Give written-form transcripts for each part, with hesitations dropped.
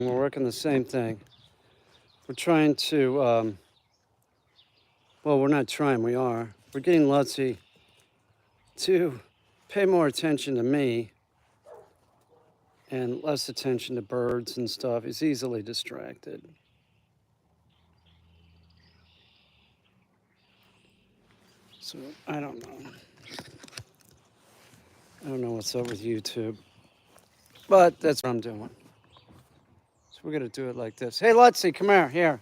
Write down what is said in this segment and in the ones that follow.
We're working the same thing. We're trying to, well, we're not trying, we are. We're getting Lutzy to pay more attention to me and less attention to birds and stuff. He's easily distracted. So I don't know. I don't know what's up with YouTube, but that's what I'm doing. So we're gonna do it like this. Hey, Lutzy, come here. Here.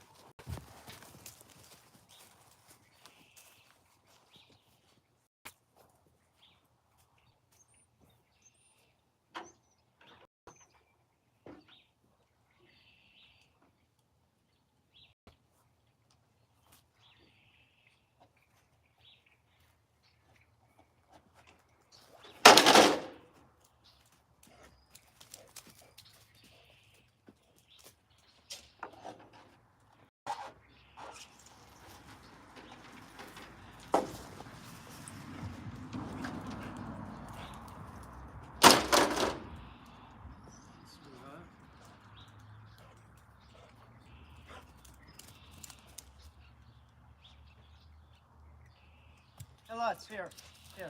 Hey, Lutz, here. Here.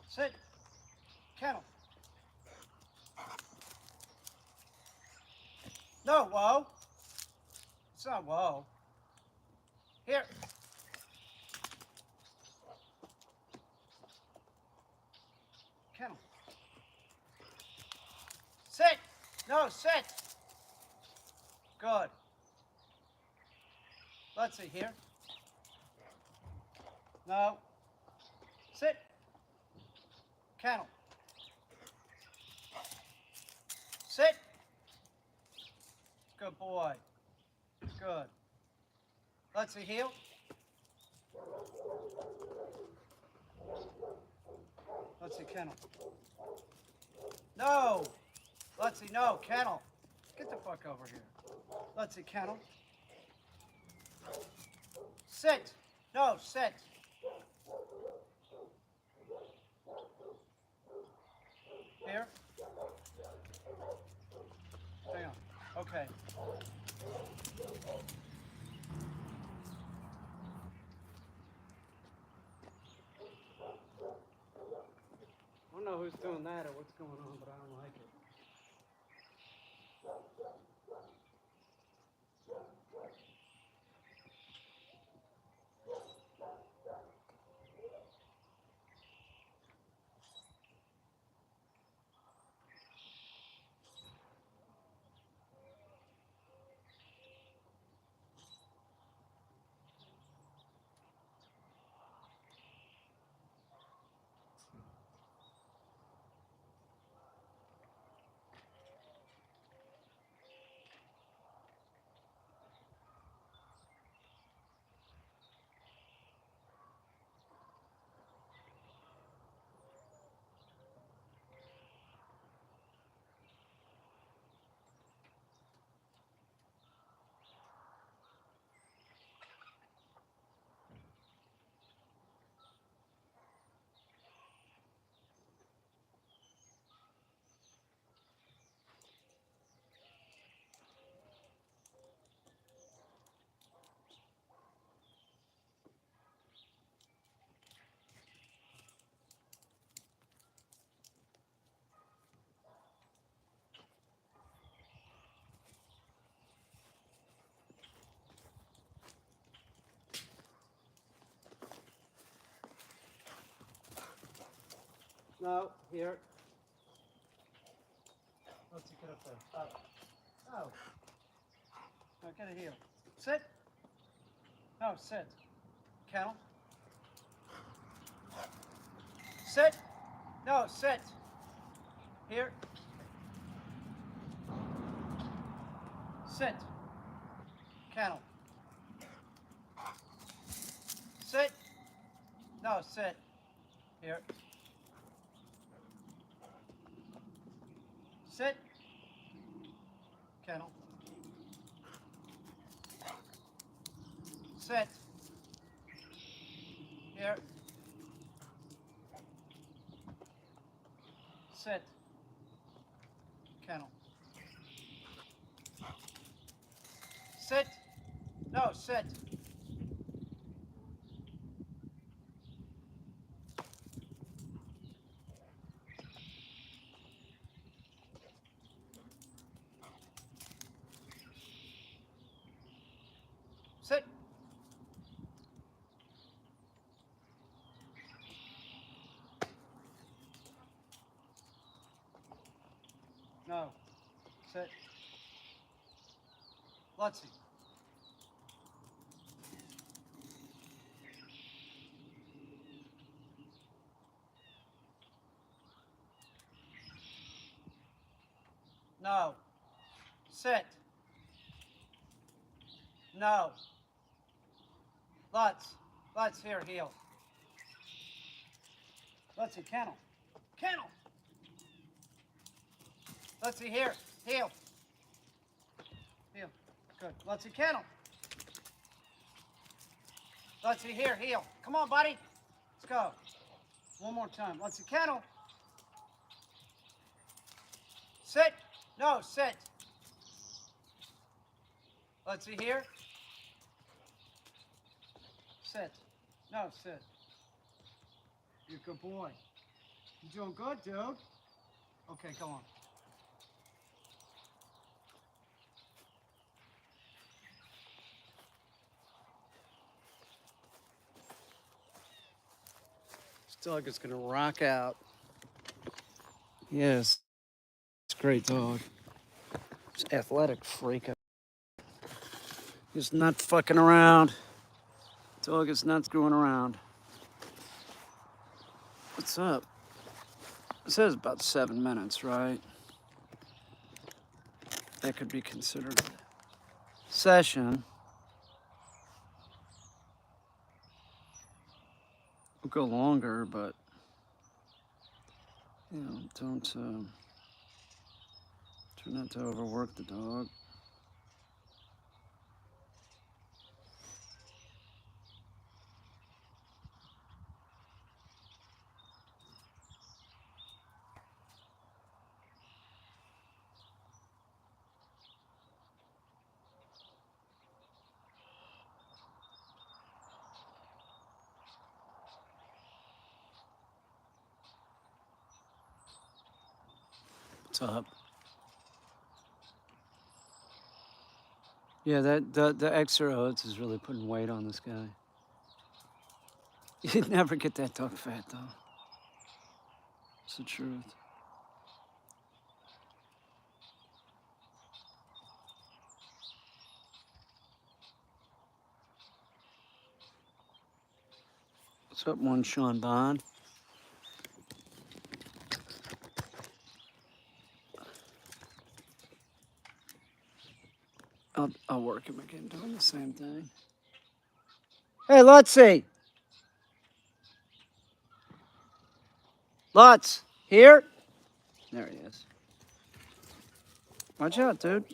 Sit. Kennel. No, whoa. It's not whoa. Here. Kennel. Sit. No, sit. Good. Let's see here. No. Sit. Kennel. Sit. Good boy. Good. Let's see heel. Let's see kennel. No. Let's see, no, kennel. Get the fuck over here. Let's see, kennel. Sit. No, sit. Here. Hang on. Okay. I don't know who's doing that or what's going on, but I don't like it. No, here. Let's see, get up there. Up. Oh. No, get it here. Sit. No, sit. Kennel. Sit. No, sit. Here. Sit. Kennel. Sit. No, sit. Here. Sit. Kennel. Sit. Here. Sit. Kennel. Sit. No, sit. Sit. No. Sit. Lutzy. No. Sit. No. Lutz. Lutz, here, heel. Lutzy, kennel. Kennel. Lutzy, here. Heel. Heel. Good. Lutzy, kennel. Lutzy, here. Heel. Come on, buddy. Let's go. One more time. Lutzy, kennel. Sit. No, sit. Lutzy, here. Sit. No, sit. You're a good boy. You're doing good, dude. Okay, go on. This dog is gonna rock out. Yes, it's a great dog. It's an athletic freak. He's not fucking around. Dog is not screwing around. What's up? It says about 7 minutes, right? That could be considered a session. We'll go longer, but you know, don't try not to overwork the dog. What's up? Yeah, the extra oats is really putting weight on this guy. You'd never get that dog fat, though. It's the truth. What's up, one Sean Bond? I'll work him again doing the same thing. Hey, Lutzy! Lutz, here? There he is. Watch out, dude.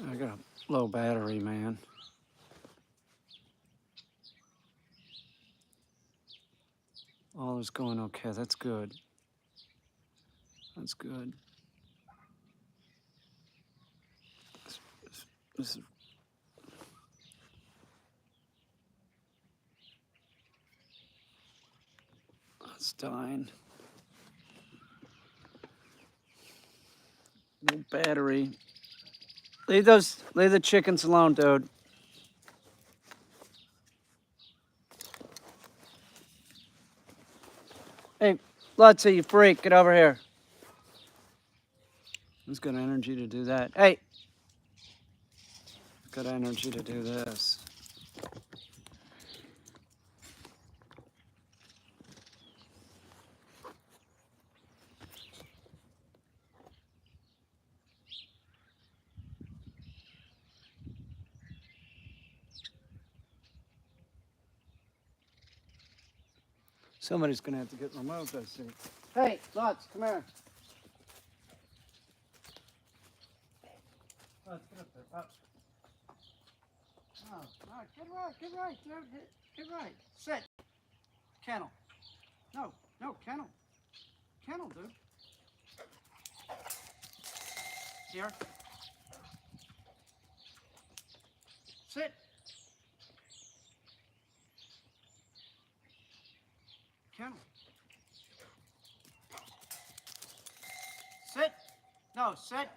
I got a low battery, man. All is going okay. That's good. That's good. This is it's dying. No battery. Leave the chickens alone, dude. Hey, Lutzy, you freak, get over here. Who's got energy to do that? Hey! Got energy to do this. Somebody's gonna have to get removed, I see. Hey, Lutz, come here. Lutz, get up there. Up. No, get right, dude. Get right. Sit. Kennel. No, kennel. Kennel, dude. Here. Sit. Kennel. Sit. No, sit.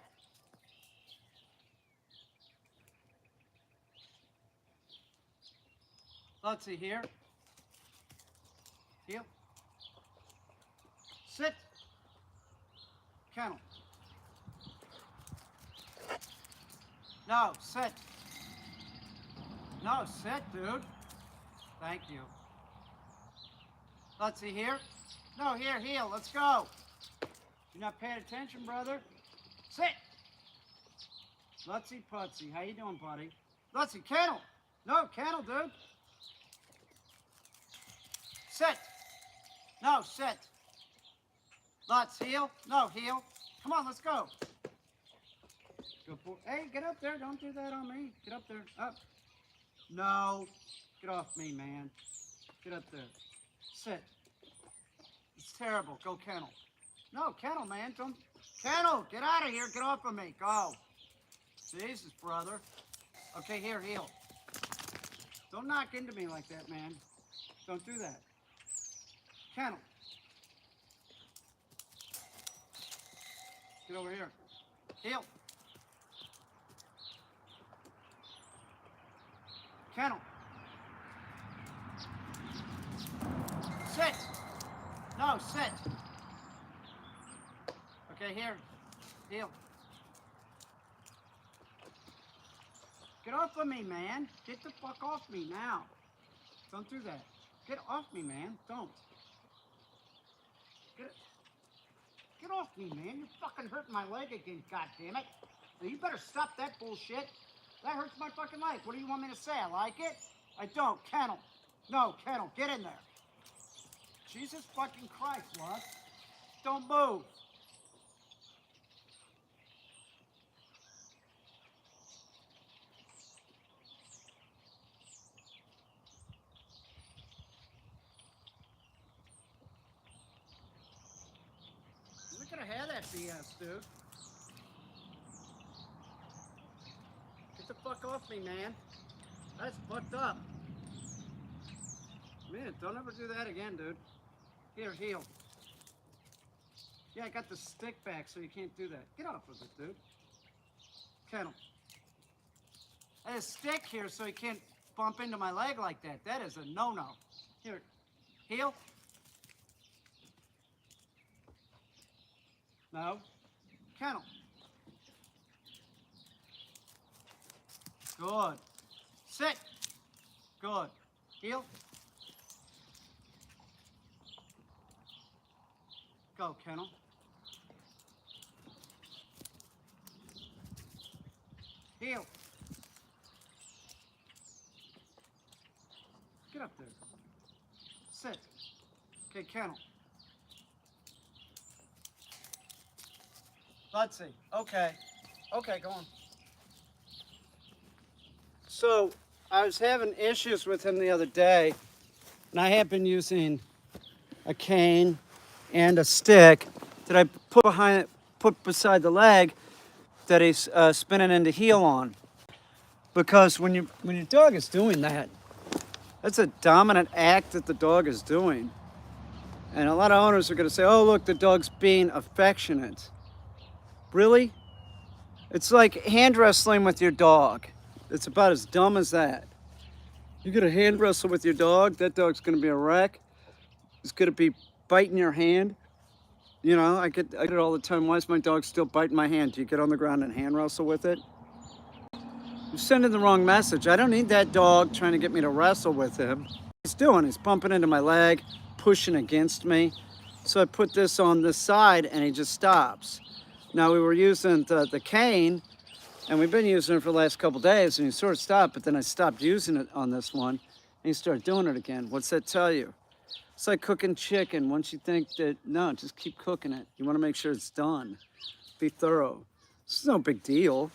Let's see here. Heel. Sit. Kennel. No, sit. No, sit, dude. Thank you. Let's see here. No, here, heel. Let's go. You're not paying attention, brother. Sit. Lutsy Putsy. How you doing, buddy? Lutsy, kennel. No, kennel, dude. Sit. No, sit. Lutz, heel. No, heel. Come on, let's go. Good boy. Hey, get up there. Don't do that on me. Get up there. Up. No. Get off me, man. Get up there. Sit. It's terrible. Go kennel. No, kennel, man. Don't. Kennel, get out of here. Get off of me. Go. Jesus, brother. Okay, here, heel. Don't knock into me like that, man. Don't do that. Kennel. Get over here. Heel. Kennel. Sit. No, sit. Okay, here. Heel. Get off of me, man. Get the fuck off me now. Don't do that. Get off me, man. Don't. Get off me, man. You're fucking hurting my leg again, goddammit. Now you better stop that bullshit. That hurts my fucking leg. What do you want me to say? I like it? I don't. Kennel. No, kennel. Get in there. Jesus fucking Christ, Lutz. Don't move. I'm not gonna have that BS, dude. Get the fuck off me, man. That's fucked up. Man, don't ever do that again, dude. Here, heel. Yeah, I got the stick back so you can't do that. Get off of it, dude. Kennel. I had a stick here so you can't bump into my leg like that. That is a no-no. Here, heel. No. Kennel. Good. Sit. Good. Heel. Go, kennel. Heel. Get up there. Sit. Okay, kennel. Let's see. Okay. Okay, go on. So, I was having issues with him the other day, and I have been using a cane and a stick that I put beside the leg that he's spinning into heel on. Because when your dog is doing that, that's a dominant act that the dog is doing. And a lot of owners are going to say, oh, look, the dog's being affectionate. Really? It's like hand wrestling with your dog. It's about as dumb as that. You're going to hand wrestle with your dog, that dog's going to be a wreck. It's going to be biting your hand. You know, I get it all the time. Why is my dog still biting my hand? Do you get on the ground and hand wrestle with it? You're sending the wrong message. I don't need that dog trying to get me to wrestle with him. He's bumping into my leg, pushing against me. So I put this on this side and he just stops. Now we were using the cane, and we've been using it for the last couple days, and he sort of stopped, but then I stopped using it on this one, and he started doing it again. What's that tell you? It's like cooking chicken. Once you think that, no, just keep cooking it. You want to make sure it's done. Be thorough. This is no big deal.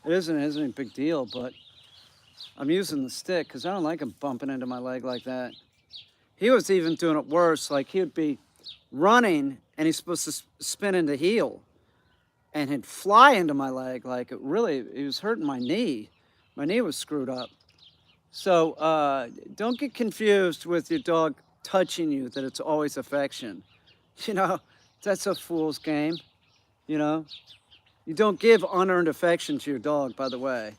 It isn't a big deal, but I'm using the stick because I don't like him bumping into my leg like that. He was even doing it worse. Like he would be running and he's supposed to spin into heel and he'd fly into my leg. Like it was hurting my knee. My knee was screwed up. So don't get confused with your dog touching you, that it's always affection. You know, that's a fool's game, you know. You don't give unearned affection to your dog, by the way.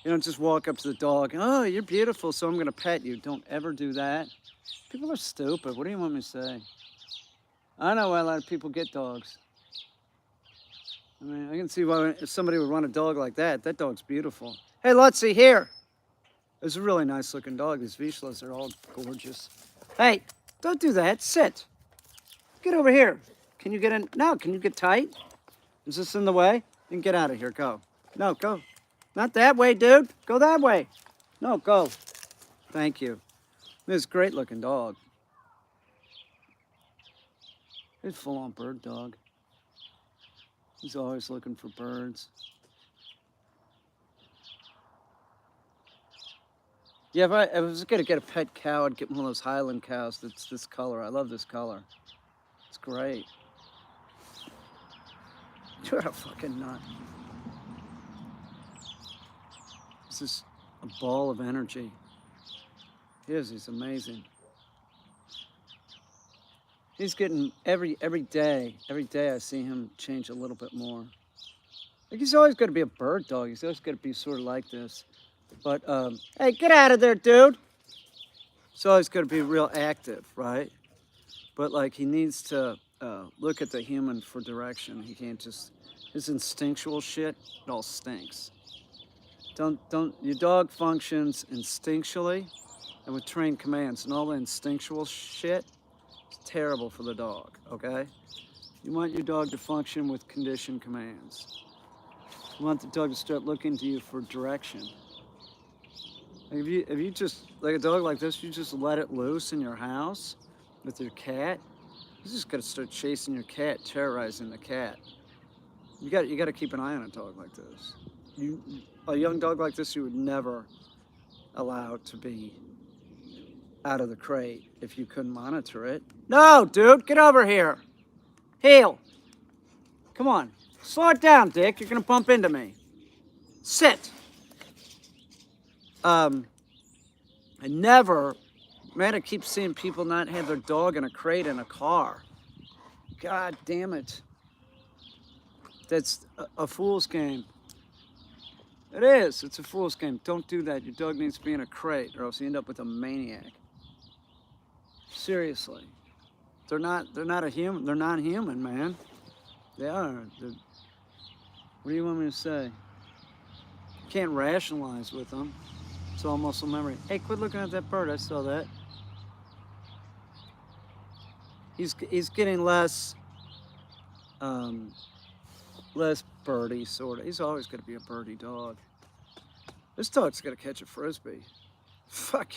You don't just walk up to the dog, oh, you're beautiful, so I'm going to pet you. Don't ever do that. People are stupid. What do you want me to say? I know why a lot of people get dogs. I mean, I can see why if somebody would want a dog like that. That dog's beautiful. Hey, Lutzy, here. It's a really nice looking dog. These Vizslas are all gorgeous. Hey, don't do that. Sit. Get over here. Can you get in? No, can you get tight? Is this in the way? You can get out of here. Go. No, go. Not that way, dude. Go that way. No, go. Thank you. This great looking dog. He's a full-on bird dog. He's always looking for birds. Yeah, if I was gonna get a pet cow, I'd get one of those Highland cows that's this color. I love this color. It's great. You're a fucking nut. This is a ball of energy. He is. He's amazing. He's getting every day I see him change a little bit more. Like he's always going to be a bird dog. He's always going to be sort of like this. But hey, get out of there, dude. He's always going to be real active, right? But like he needs to look at the human for direction. He can't just his instinctual shit. It all stinks. Don't. Your dog functions instinctually and with trained commands, and all the instinctual shit is terrible for the dog. Okay? You want your dog to function with conditioned commands. You want the dog to start looking to you for direction. Like if you just like a dog like this, you just let it loose in your house with your cat. He's just gonna start chasing your cat, terrorizing the cat. You got to keep an eye on a dog like this. A young dog like this, you would never allow to be out of the crate if you couldn't monitor it. No, dude, get over here. Heel. Come on. Slow it down, Dick. You're going to bump into me. Sit. I keep seeing people not have their dog in a crate in a car. God damn it. That's a fool's game. It is. It's a fool's game. Don't do that. Your dog needs to be in a crate or else you end up with a maniac. Seriously. They're not a human. They're not human, man. They are. What do you want me to say? You can't rationalize with them. It's all muscle memory. Hey, quit looking at that bird. I saw that. He's getting less birdie sort of. He's always going to be a birdie dog. This dog's going to catch a frisbee. Fuck.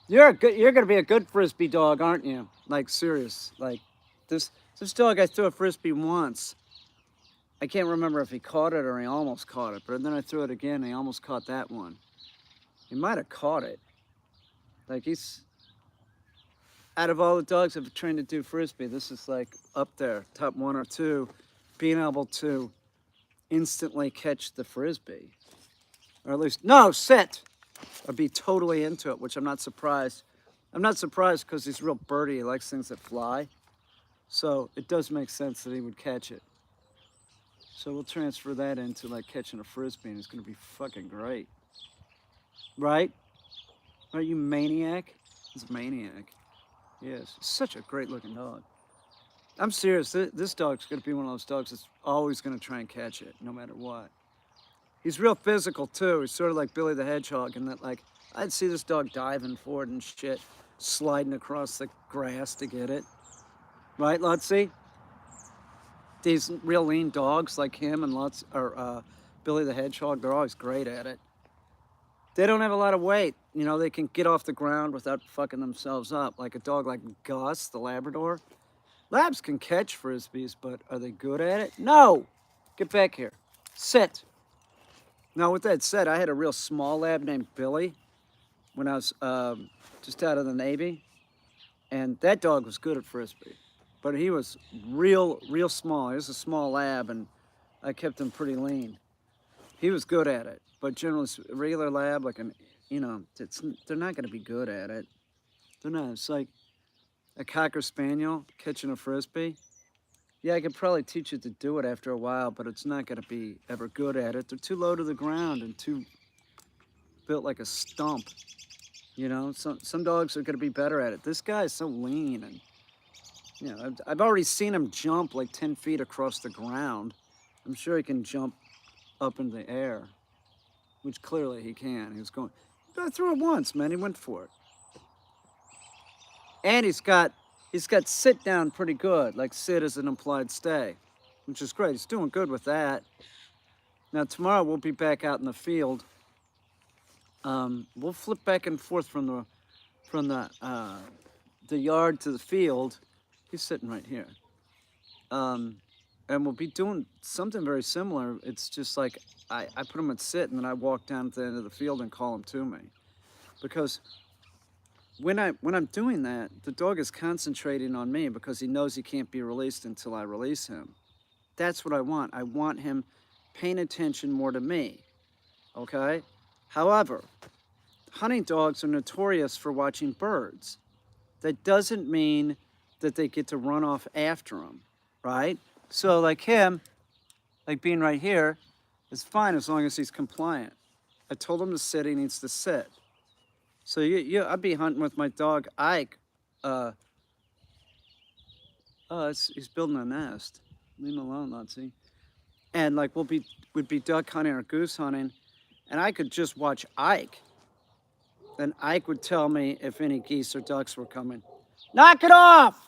You're going to be a good frisbee dog, aren't you? Like serious. Like this dog, I threw a frisbee once. I can't remember if he caught it or he almost caught it, but then I threw it again and he almost caught that one. He might have caught it. Like he's, out of all the dogs I've trained to do frisbee, this is like up there, top 1 or 2, being able to instantly catch the frisbee. Or at least, no, sit! Or be totally into it, which I'm not surprised. I'm not surprised because he's real birdie. He likes things that fly. So it does make sense that he would catch it. So we'll transfer that into like catching a frisbee and it's gonna be fucking great. Right? Are you maniac? He's a maniac. Yes, such a great looking dog. I'm serious, this dog's gonna be one of those dogs that's always gonna try and catch it, no matter what. He's real physical too. He's sort of like Billy the Hedgehog in that like, I'd see this dog diving for it and shit, sliding across the grass to get it. Right, Lutzy? These real lean dogs like him and Billy the Hedgehog, they're always great at it. They don't have a lot of weight. You know, they can get off the ground without fucking themselves up. Like a dog like Gus, the Labrador. Labs can catch frisbees, but are they good at it? No! Get back here. Sit. Now, with that said, I had a real small lab named Billy when I was just out of the Navy. And that dog was good at frisbee. But he was real small. He was a small lab, and I kept him pretty lean. He was good at it. But generally, a regular lab, like you know, they're not going to be good at it. They're not. It's like a Cocker Spaniel catching a frisbee. Yeah, I could probably teach it to do it after a while, but it's not going to be ever good at it. They're too low to the ground and too built like a stump. You know, some dogs are going to be better at it. This guy is so lean, and you know, I've already seen him jump like 10 feet across the ground. I'm sure he can jump up in the air, which clearly he can. He was going. I threw it once, man. He went for it, and he's got sit down pretty good. Like sit is an implied stay, which is great. He's doing good with that. Now tomorrow we'll be back out in the field. We'll flip back and forth from the yard to the field. He's sitting right here. And we'll be doing something very similar. It's just like I put him at sit, and then I walk down to the end of the field and call him to me. Because when I'm doing that, the dog is concentrating on me because he knows he can't be released until I release him. That's what I want. I want him paying attention more to me. Okay? However, hunting dogs are notorious for watching birds. That doesn't mean that they get to run off after them, right? So like him, like being right here, is fine as long as he's compliant. I told him to sit, he needs to sit. So I'd be hunting with my dog Ike. He's building a nest. Leave him alone, Lutsy. And like we'd be duck hunting or goose hunting, and I could just watch Ike. Then Ike would tell me if any geese or ducks were coming. Knock it off!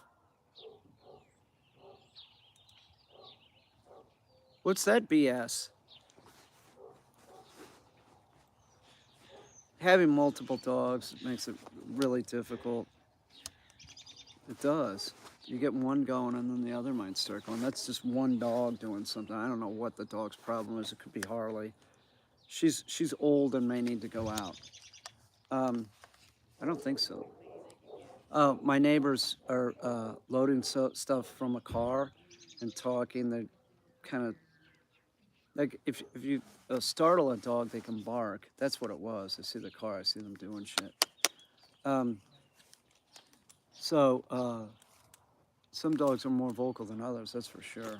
What's that BS? Having multiple dogs makes it really difficult. It does. You get one going and then the other might start going. That's just one dog doing something. I don't know what the dog's problem is. It could be Harley. She's old and may need to go out. I don't think so. My neighbors are loading stuff from a car and talking. They're kind of like if you startle a dog, they can bark. That's what it was. I see the car. I see them doing shit. Some dogs are more vocal than others. That's for sure.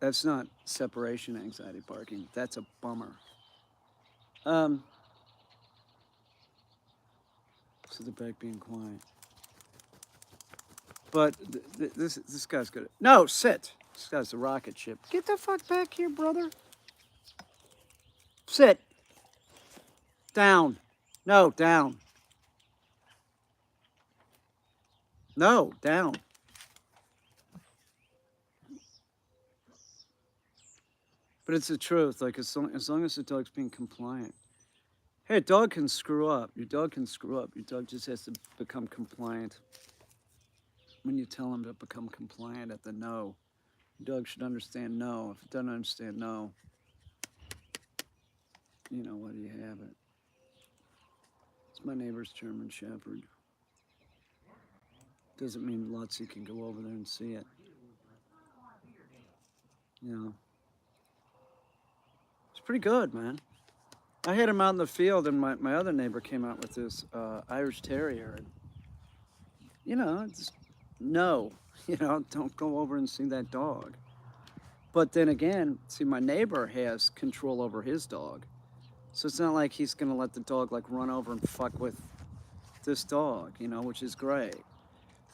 That's not separation anxiety barking. That's a bummer. So the back being quiet. But this guy's good. No, sit. This guy's a rocket ship. Get the fuck back here, brother. Sit. Down. No, down. No, down. But it's the truth. Like as long as the dog's being compliant. Hey, a dog can screw up. Your dog can screw up. Your dog just has to become compliant. When you tell him to become compliant at the no, your dog should understand no. If it doesn't understand no, you know, what do you have it? It's my neighbor's German Shepherd. Doesn't mean Lutsy can go over there and see it. You know. It's pretty good, man. I had him out in the field, and my other neighbor came out with this Irish Terrier. And, you know, it's no, you know, don't go over and see that dog. But then again, see, my neighbor has control over his dog. So it's not like he's going to let the dog, like, run over and fuck with this dog, you know, which is great.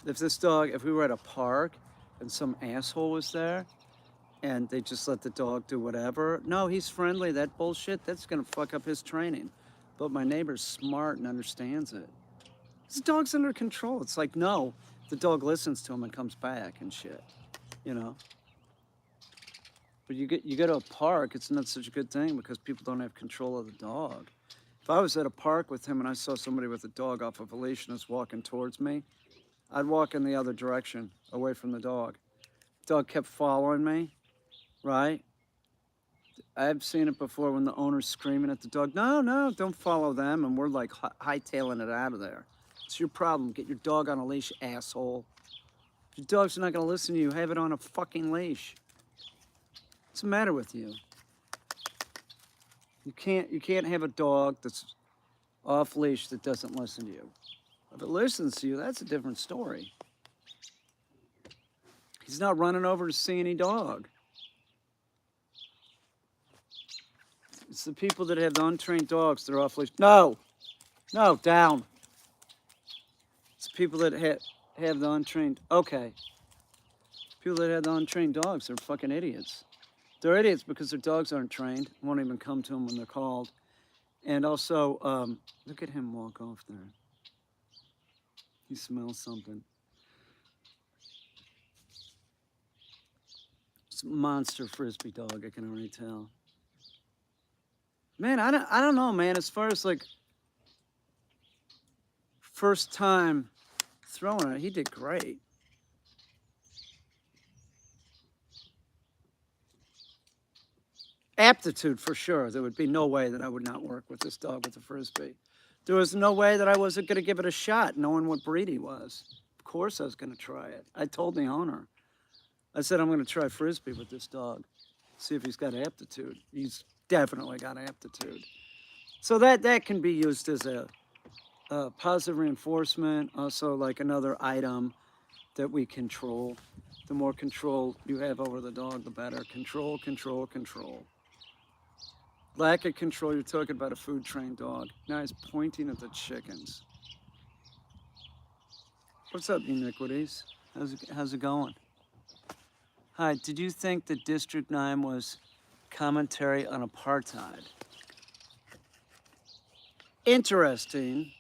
If we were at a park and some asshole was there, and they just let the dog do whatever. No, he's friendly. That bullshit, that's gonna fuck up his training. But my neighbor's smart and understands it. His dog's under control. It's like, no, the dog listens to him and comes back and shit, you know? But you go to a park, it's not such a good thing because people don't have control of the dog. If I was at a park with him and I saw somebody with a dog off of a leash and was walking towards me, I'd walk in the other direction, away from the dog. The dog kept following me, right? I've seen it before when the owner's screaming at the dog, no, no, don't follow them. And we're like hightailing it out of there. It's your problem. Get your dog on a leash, asshole. If your dog's not going to listen to you, have it on a fucking leash. What's the matter with you? You can't have a dog that's off leash that doesn't listen to you. If it listens to you, that's a different story. He's not running over to see any dog. It's the people that have the untrained dogs that are off leash. No, no, down. It's people that have the untrained. Okay. People that have the untrained dogs are fucking idiots. They're idiots because their dogs aren't trained, won't even come to them when they're called. And also, look at him walk off there. He smells something. It's a monster frisbee dog, I can already tell. Man, I don't know, man. As far as like first time throwing it, he did great. Aptitude for sure. There would be no way that I would not work with this dog with the frisbee. There was no way that I wasn't going to give it a shot, knowing what breed he was. Of course I was going to try it. I told the owner. I said, I'm going to try frisbee with this dog. See if he's got aptitude. He's definitely got aptitude. So that can be used as a positive reinforcement, also like another item that we control. The more control you have over the dog, the better. Control, control, control. Lack of control, you're talking about a food-trained dog. Now he's pointing at the chickens. What's up, Uniquities? How's it going? Hi, did you think that District 9 was commentary on apartheid? Interesting.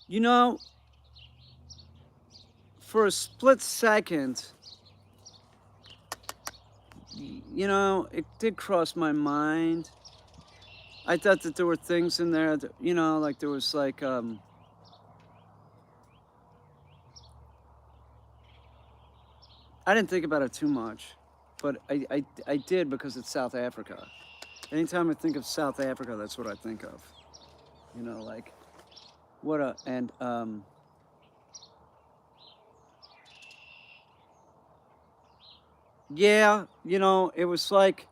You know, for a split second, you know, it did cross my mind. I thought that there were things in there that, you know, like there was like, I didn't think about it too much, but I did because it's South Africa. Anytime I think of South Africa, that's what I think of. You know, like, what a, and, yeah, you know, it was like,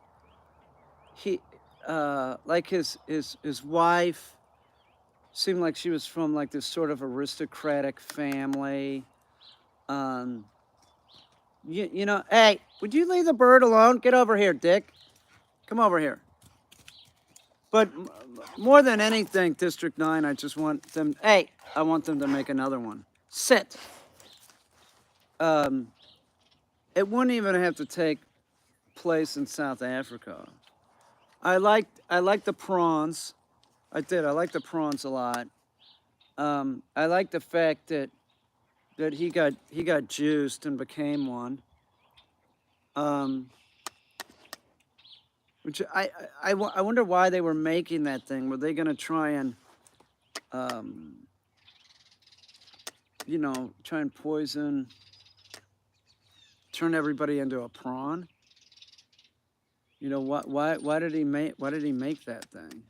like his wife seemed like she was from like this sort of aristocratic family. You know, hey, would you leave the bird alone? Get over here, Dick. Come over here. But more than anything, District 9, I just want them, hey, I want them to make another one. Sit. It wouldn't even have to take place in South Africa. I liked the prawns. I did. I liked the prawns a lot. I like the fact that he got juiced and became one. Which I wonder why they were making that thing. Were they going to try and, you know, try and poison, turn everybody into a prawn? You know, why did he make that thing?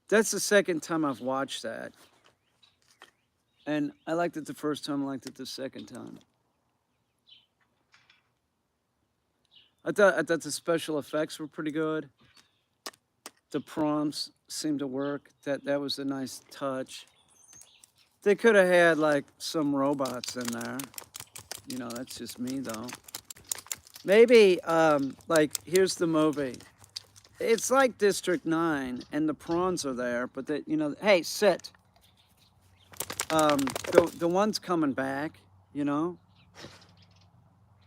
That's the second time I've watched that. And I liked it the first time, I liked it the second time. I thought the special effects were pretty good. The prawns seemed to work. That was a nice touch. They could have had like some robots in there. You know, that's just me though. Maybe like here's the movie. It's like District 9 and the prawns are there, but that, you know, hey, sit. The one's coming back, you know.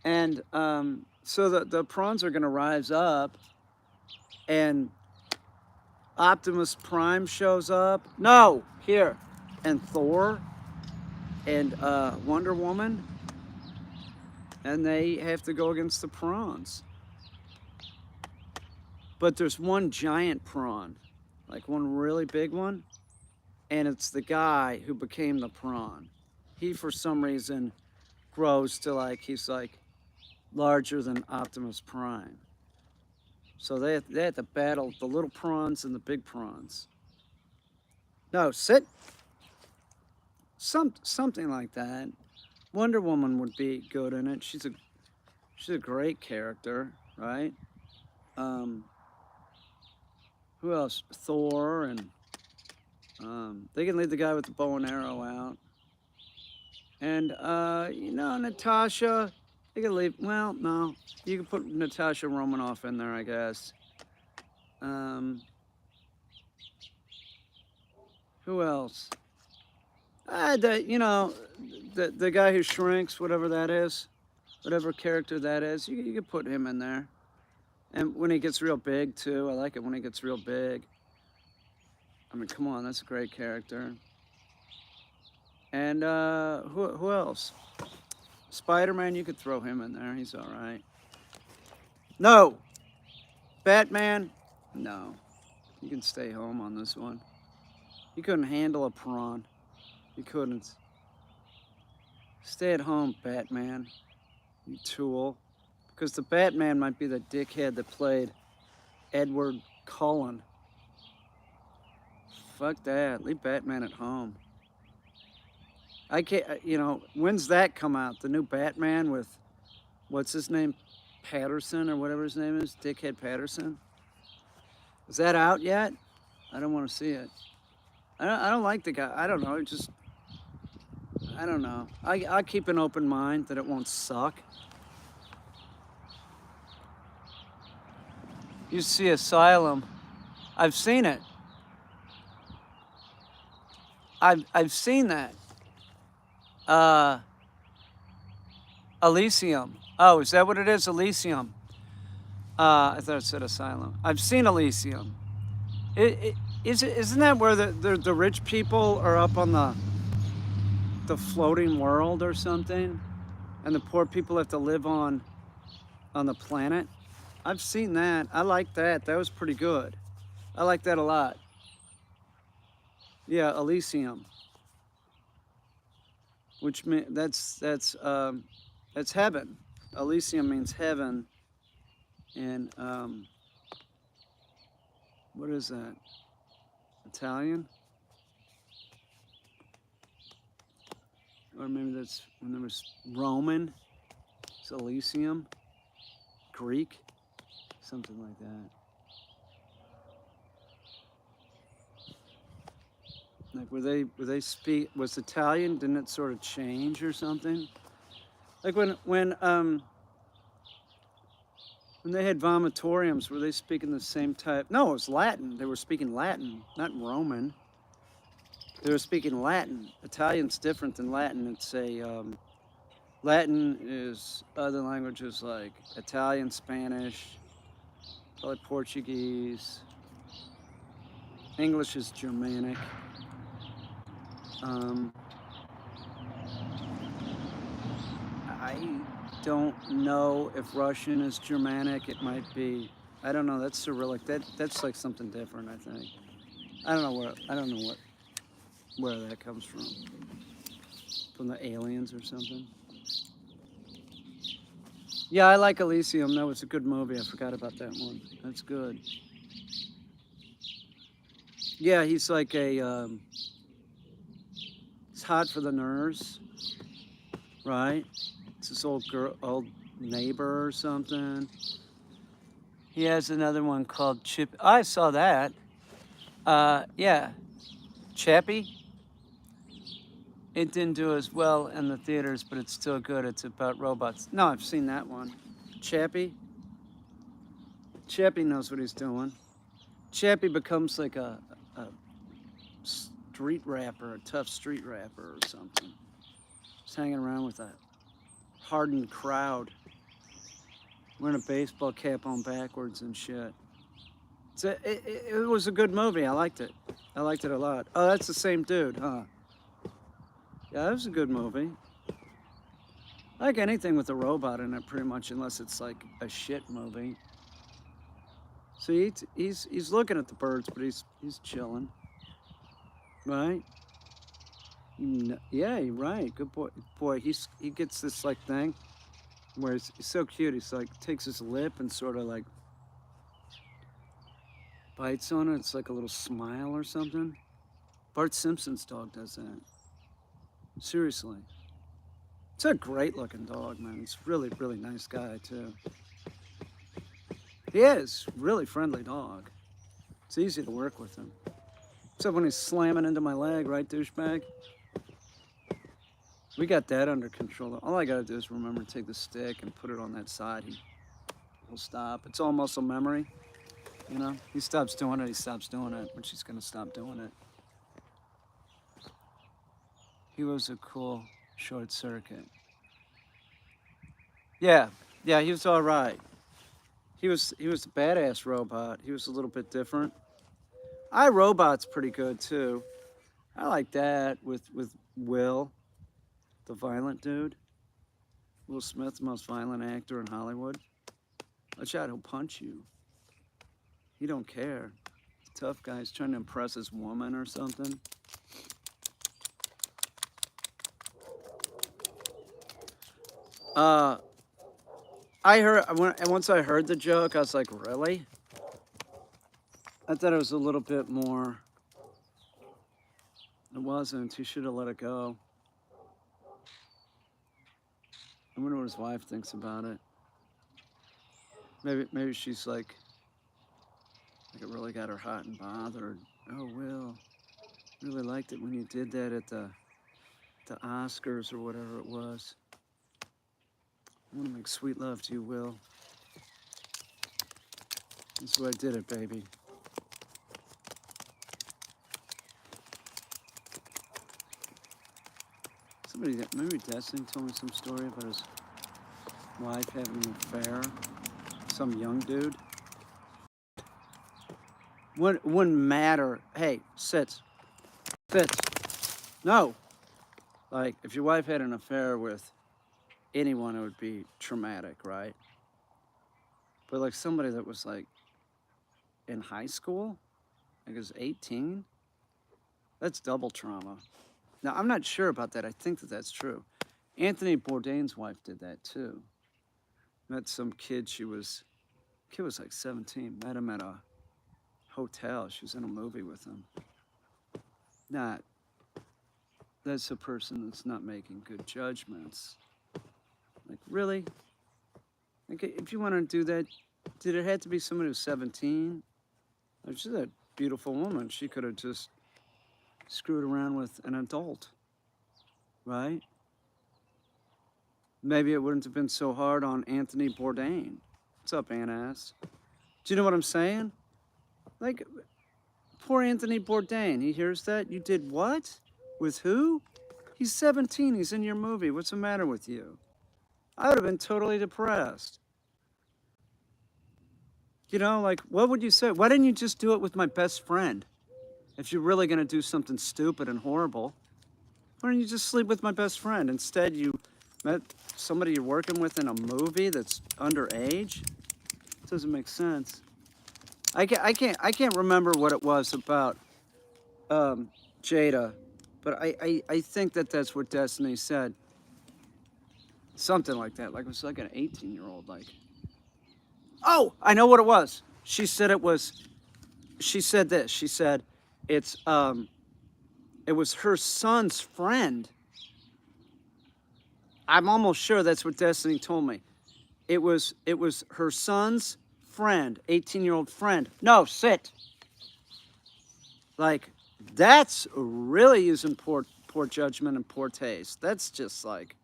And so the prawns are going to rise up and Optimus Prime shows up. No, here. And Thor and Wonder Woman. And they have to go against the prawns. But there's one giant prawn, like one really big one. And it's the guy who became the prawn. He, for some reason, grows to like, he's like larger than Optimus Prime. So they had to battle the little prawns and the big prawns. No, sit. Something like that. Wonder Woman would be good in it. She's a great character, right? Who else? Thor, and they can lead the guy with the bow and arrow out. And you know, Natasha, they can leave. Well, no, you can put Natasha Romanoff in there, I guess. Who else? You know, the guy who shrinks, whatever that is, whatever character that is, you can put him in there. And when he gets real big too, I like it when he gets real big. I mean, come on, that's a great character. And who else? Spider-Man, you could throw him in there. He's all right. No. Batman, no. You can stay home on this one. You couldn't handle a prawn. You couldn't. Stay at home, Batman. You tool. Because the Batman might be the dickhead that played Edward Cullen. Fuck that. Leave Batman at home. I can't, you know, when's that come out? The new Batman with, what's his name? Patterson or whatever his name is? Dickhead Patterson? Is that out yet? I don't want to see it. I don't like the guy. I don't know. Just, I don't know. I keep an open mind that it won't suck. You see Asylum. I've seen it. I've seen that. Elysium. Oh, is that what it is? Elysium. I thought it said Asylum. I've seen Elysium. Isn't that where the rich people are up on the floating world or something, and the poor people have to live on the planet? I've seen that. I like that. That was pretty good. I like that a lot. Yeah, Elysium. Which means that's heaven. Elysium means heaven, and what is that? Italian? Or maybe that's when there was Roman. It's Elysium. Greek, something like that. Like were they speak was Italian? Didn't it sort of change or something? Like when they had vomitoriums, were they speaking the same type? No, it was Latin. They were speaking Latin, not Roman. They were speaking Latin. Italian's different than Latin. It's a Latin is other languages like Italian, Spanish, probably Portuguese. English is Germanic. I don't know if Russian is Germanic. It might be. I don't know. That's Cyrillic. That's like something different, I think. I don't know where that comes from. From the aliens or something. Yeah, I like Elysium. That was a good movie. I forgot about that one. That's good. Yeah, he's like a. It's hot for the nurse, right? It's this old neighbor or something. He has another one called Chip. I saw that. Yeah, Chappie. It didn't do as well in the theaters, but it's still good. It's about robots. No, I've seen that one. Chappie. Chappie knows what he's doing. Chappie becomes like a street rapper, a tough street rapper or something. Just hanging around with a hardened crowd. Wearing a baseball cap on backwards and shit. It was a good movie. I liked it. I liked it a lot. Oh, that's the same dude, huh? Yeah, it was a good movie. I like anything with a robot in it, pretty much, unless it's like a shit movie. So he's looking at the birds, but he's chilling, right? Yeah, you're right. Good boy. Boy, he gets this like thing where he's so cute. He's like takes his lip and sort of like bites on it. It's like a little smile or something. Bart Simpson's dog does that. Seriously. It's a great looking dog, man. He's really, really nice guy, too. He is. Really friendly dog. It's easy to work with him. Except when he's slamming into my leg, right, douchebag? We got that under control. All I gotta do is remember to take the stick and put it on that side. He'll stop. It's all muscle memory. You know? He stops doing it, he stops doing it, when she's gonna stop doing it. He was a cool short circuit. Yeah, he was all right. He was a badass robot. He was a little bit different. iRobot's pretty good too. I like that with Will, the violent dude. Will Smith, the most violent actor in Hollywood. Watch out, he'll punch you. He don't care. He's a tough guy. He's trying to impress his woman or something. Once I heard the joke, I was like, really? I thought it was a little bit more. It wasn't. He should have let it go. I wonder what his wife thinks about it. Maybe she's like it really got her hot and bothered. Oh, Will, really liked it when you did that at the Oscars or whatever it was. I want to make sweet love to you, Will. That's why I did it, baby. Maybe Destiny told me some story about his wife having an affair. Some young dude. Wouldn't matter. Hey, sit. No. Like, if your wife had an affair with anyone, it would be traumatic, right? But like somebody that was like in high school, like was 18, that's double trauma. Now, I'm not sure about that. I think that that's true. Anthony Bourdain's wife did that too. Met some kid, kid was like 17, met him at a hotel. She was in a movie with him. That's a person that's not making good judgments. Like, really? Like, if you want to do that, did it have to be someone who's 17? Like, she's a beautiful woman. She could have just screwed around with an adult, right? Maybe it wouldn't have been so hard on Anthony Bourdain. What's up, Annass? Do you know what I'm saying? Like, poor Anthony Bourdain. He hears that. You did what? With who? He's 17. He's in your movie. What's the matter with you? I would have been totally depressed. You know, like, what would you say? Why didn't you just do it with my best friend? If you're really going to do something stupid and horrible, why don't you just sleep with my best friend? Instead, you met somebody you're working with in a movie that's underage? It doesn't make sense. I can't remember what it was about Jada, but I think that that's what Destiny said. Something like that. Like, it was like an 18-year-old, like. Oh, I know what it was. She said this. She said, it was her son's friend. I'm almost sure that's what Destiny told me. It was her son's friend, 18-year-old friend. No, sit. Like, that's really using poor judgment and poor taste. That's just like,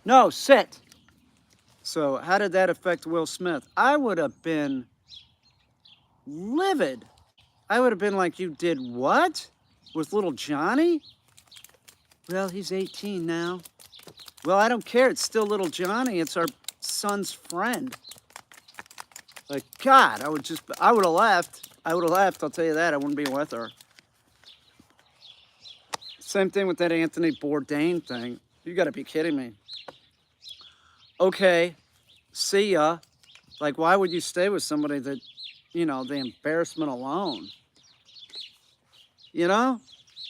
no, sit. So how did that affect Will Smith? I would have been livid. I would have been like, you did what? With little Johnny? Well, he's 18 now. Well, I don't care. It's still little Johnny. It's our son's friend. Like, God, I would have left. I would have left, I'll tell you that. I wouldn't be with her. Same thing with that Anthony Bourdain thing. You gotta be kidding me. Okay, see ya. Like, why would you stay with somebody that, you know, the embarrassment alone? You know?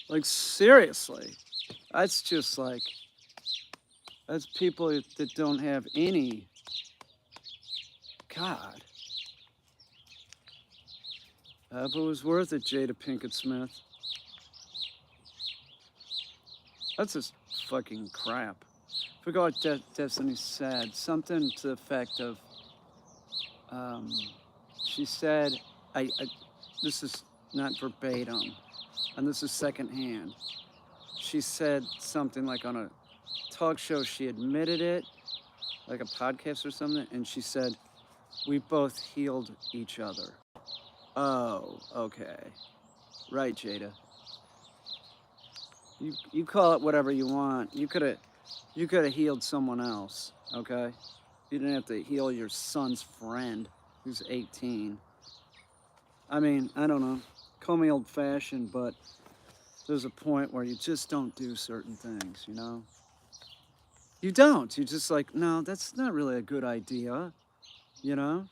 Like, seriously. That's just like, that's people that don't have any. God. If it was worth it, Jada Pinkett Smith. That's just fucking crap. I forgot what Destiny said. Something to the effect of, she said, this is not verbatim, and this is secondhand. She said something like on a talk show, she admitted it, like a podcast or something, and she said, we both healed each other. Oh, okay. Right, Jada. You call it whatever you want. You could have healed someone else, okay? You didn't have to heal your son's friend who's 18. I mean, I don't know. Call me old-fashioned, but there's a point where you just don't do certain things, you know? You don't. You're just like, no, that's not really a good idea, you know?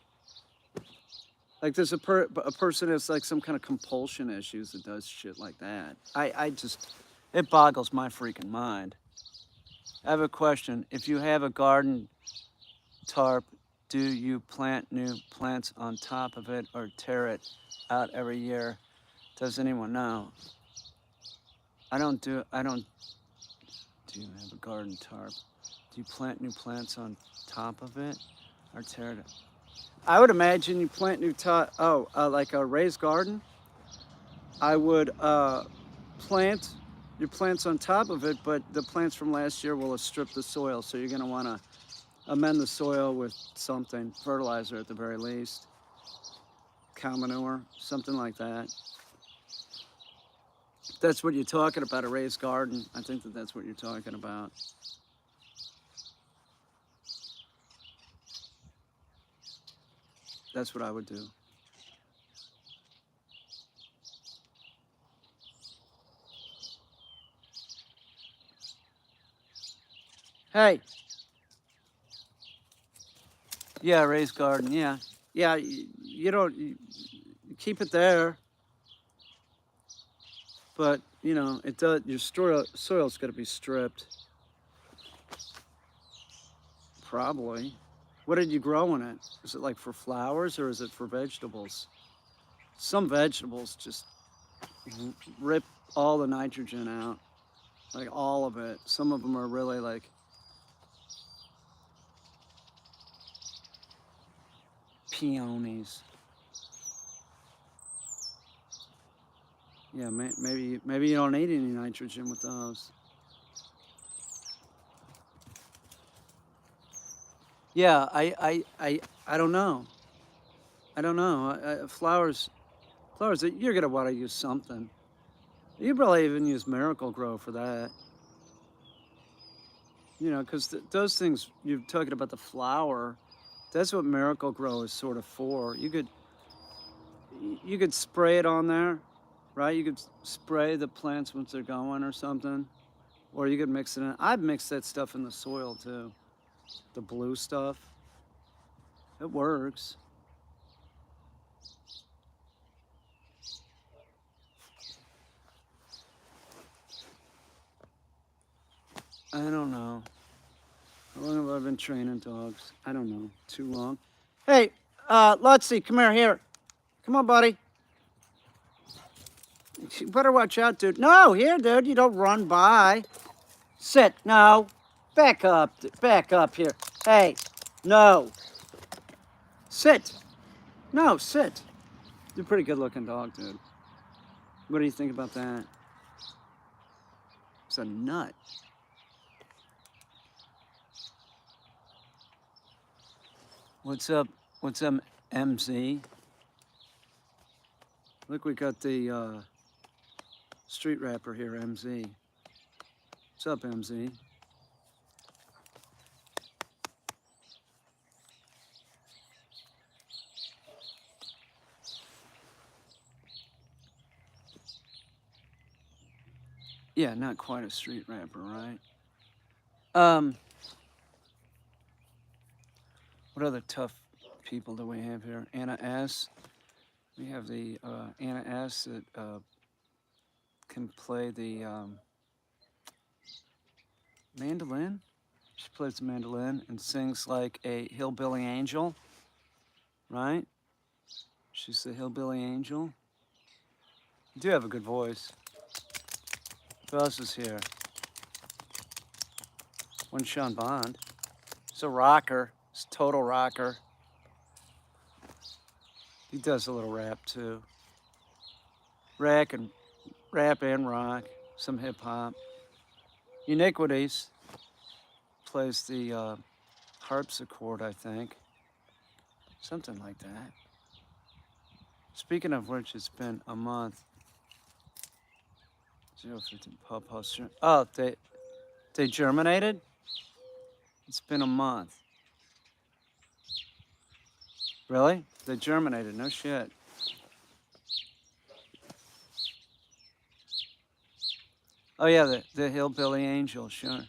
Like there's a person has like some kind of compulsion issues that does shit like that. I just, it boggles my freaking mind. I have a question. If you have a garden tarp, do you plant new plants on top of it or tear it out every year? Does anyone know? I don't. Do you have a garden tarp? Do you plant new plants on top of it or tear it? I would imagine you plant new like a raised garden. I would plant your plants on top of it, but the plants from last year will have stripped the soil, so you're going to want to amend the soil with something, fertilizer at the very least, cow manure, something like that. If that's what you're talking about, a raised garden. I think that's what you're talking about. That's what I would do. Hey. Yeah, raised garden. Yeah. Yeah, you don't, you keep it there. But, you know, it does, your soil's got to be stripped. Probably. What did you grow in it? Is it like for flowers or is it for vegetables? Some vegetables just rip all the nitrogen out, like all of it. Some of them are really like peonies. Yeah, maybe you don't need any nitrogen with those. Yeah, I don't know. I don't know. Flowers, you're gonna want to use something. You probably even use Miracle Grow for that. You know, because those things you're talking about, the flower, that's what Miracle Grow is sort of for. You could spray it on there, right? You could spray the plants once they're going or something, or you could mix it in. I've mixed that stuff in the soil too, the blue stuff. It works. I don't know. How long have I been training dogs? I don't know. Too long. Hey, Lutzy, come here. Come on, buddy. You better watch out, dude. No, here, dude. You don't run by. Sit. No. Back up. Back up here. Hey. No. Sit. No, sit. You're a pretty good looking dog, dude. What do you think about that? It's a nut. What's up? What's up, MZ? Look, we got the street rapper here, MZ. What's up, MZ? Yeah, not quite a street rapper, right? Um, what other tough people do we have here? Anna S. We have the Anna S. that can play the mandolin. She plays the mandolin and sings like a hillbilly angel, right? She's the hillbilly angel. You do have a good voice. Who else is here? One Sean Bond. He's a rocker. He's a total rocker. He does a little rap too. Rap and rock. Some hip hop. Uniquities plays the harpsichord, I think. Something like that. Speaking of which, it's been a month. 015 Pub Hoster. Oh, they germinated? It's been a month. Really? They germinated, no shit. Oh yeah, the hillbilly angel, sure.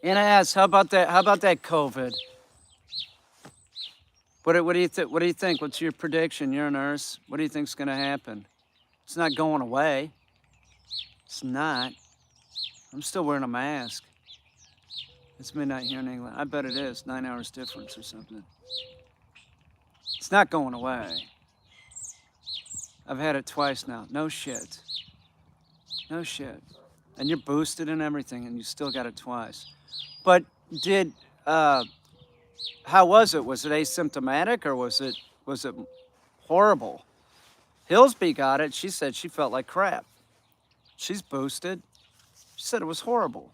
And I asked, how about that COVID? What do you what do you think? What's your prediction? You're a nurse. What do you think's gonna happen? It's not going away. It's not. I'm still wearing a mask. It's midnight here in England. I bet it is. 9 hours difference or something. It's not going away. I've had it twice now. No shit. No shit. And you're boosted and everything, and you still got it twice. But how was it? Was it asymptomatic or was it horrible? Hillsby got it. She said she felt like crap. She's boosted. She said it was horrible.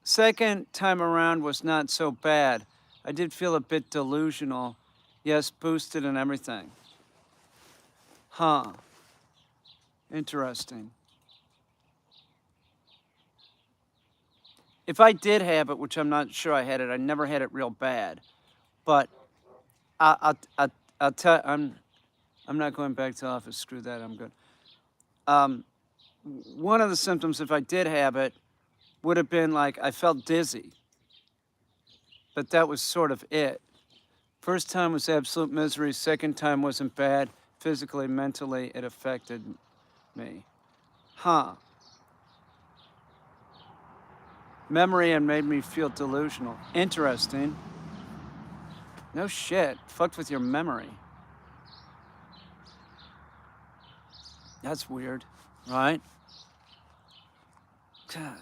Second time around was not so bad. I did feel a bit delusional. Yes, boosted and everything. Huh. Interesting. If I did have it, which I'm not sure I had it, I never had it real bad. But I'll tell. I'm not going back to office. Screw that. I'm good. One of the symptoms, if I did have it, would have been like I felt dizzy. But that was sort of it. First time was absolute misery. Second time wasn't bad. Physically, mentally, it affected me. Huh. Memory and made me feel delusional. Interesting. No shit. Fucked with your memory. That's weird, right? God.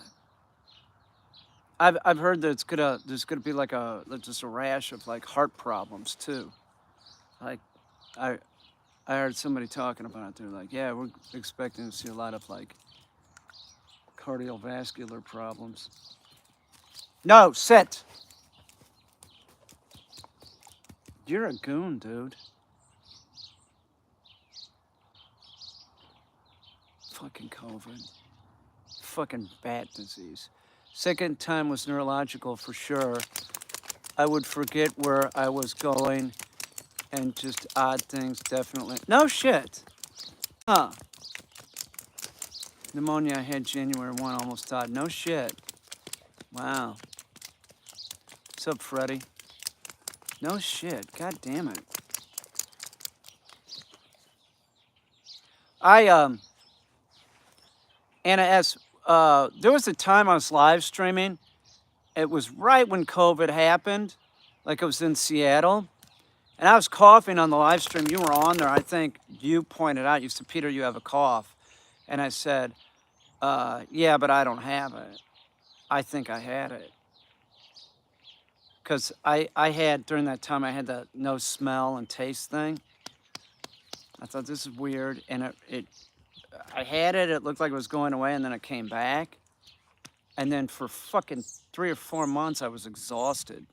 I've heard that there's gonna be like just a rash of like heart problems too. Like I heard somebody talking about it. They're like, yeah, we're expecting to see a lot of like cardiovascular problems. No, sit. You're a goon, dude. Fucking COVID. Fucking bat disease. Second time was neurological for sure. I would forget where I was going and just odd things, definitely. No shit. Huh. Pneumonia I had January 1, almost died. No shit. Wow. What's up, Freddie? No shit. God damn it. Anna S., there was a time I was live streaming. It was right when COVID happened, like it was in Seattle. And I was coughing on the live stream. You were on there. I think you pointed out, you said, Peter, you have a cough. And I said, yeah, but I don't have it. I think I had it. Because I had, during that time, I had the no smell and taste thing. I thought, this is weird. And I had it, it looked like it was going away, and then it came back. And then for fucking 3 or 4 months, I was exhausted.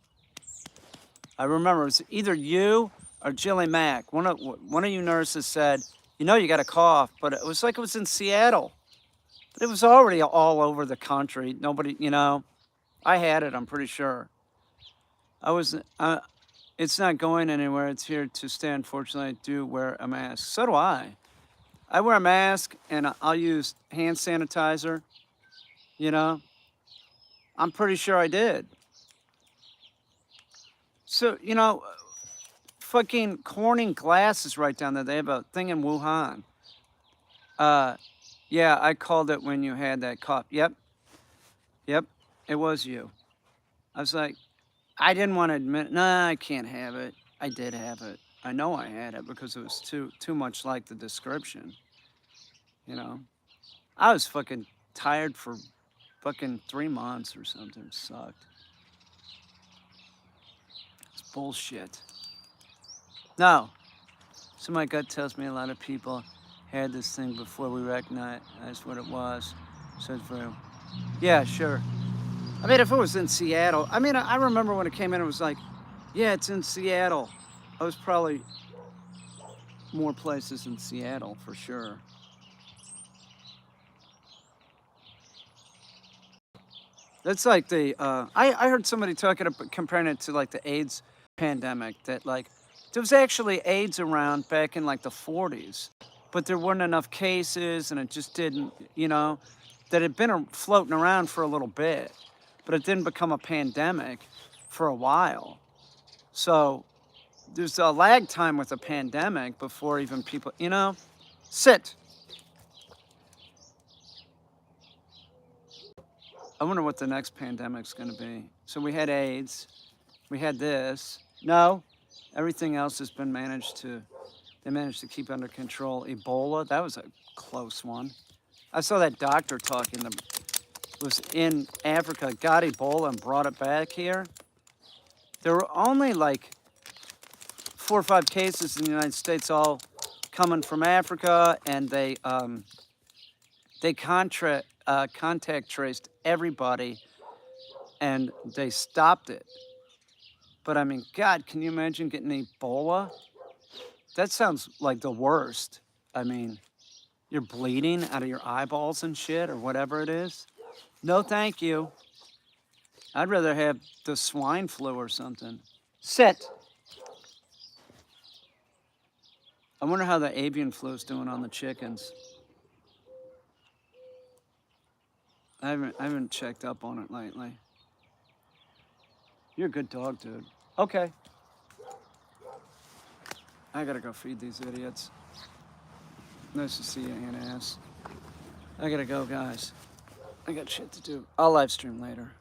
I remember it was either you or Jilly Mack. One of you nurses said, you know you got a cough, but it was like it was in Seattle. But it was already all over the country. Nobody, you know, I had it, I'm pretty sure. It's not going anywhere. It's here to stay. Unfortunately, I do wear a mask. So do I. I wear a mask and I'll use hand sanitizer, you know? I'm pretty sure I did. So, fucking Corning Glass is right down there. They have a thing in Wuhan. Yeah, I called it when you had that cough. Yep, it was you. I was like, I didn't want to admit, nah, I can't have it. I did have it. I know I had it because it was too much like the description, you know? I was fucking tired for fucking 3 months or something. It sucked. It's bullshit. No. So my gut tells me a lot of people had this thing before we recognized what it was. So it's very, yeah, sure. I mean, if it was in Seattle, I mean, I remember when it came in, it was like, yeah, it's in Seattle. I was probably more places in Seattle for sure. That's like the, I heard somebody talking about comparing it to like the AIDS pandemic, that like there was actually AIDS around back in like the 40s, but there weren't enough cases and it just didn't, that had been floating around for a little bit, but it didn't become a pandemic for a while. So there's a lag time with a pandemic before even people, sit. I wonder what the next pandemic's going to be. So we had AIDS, we had this. No, everything else has been they managed to keep under control. Ebola, that was a close one. I saw that doctor talking that was in Africa, got Ebola and brought it back here. There were only like 4 or 5 cases in the United States, all coming from Africa, and they contact traced everybody, and they stopped it. But I mean, God, can you imagine getting Ebola? That sounds like the worst. I mean, you're bleeding out of your eyeballs and shit, or whatever it is. No, thank you. I'd rather have the swine flu or something. Sit. I wonder how the avian flu is doing on the chickens. I haven't checked up on it lately. You're a good dog, dude. Okay. I gotta go feed these idiots. Nice to see you, Aunt Ass. I gotta go, guys. I got shit to do. I'll live stream later.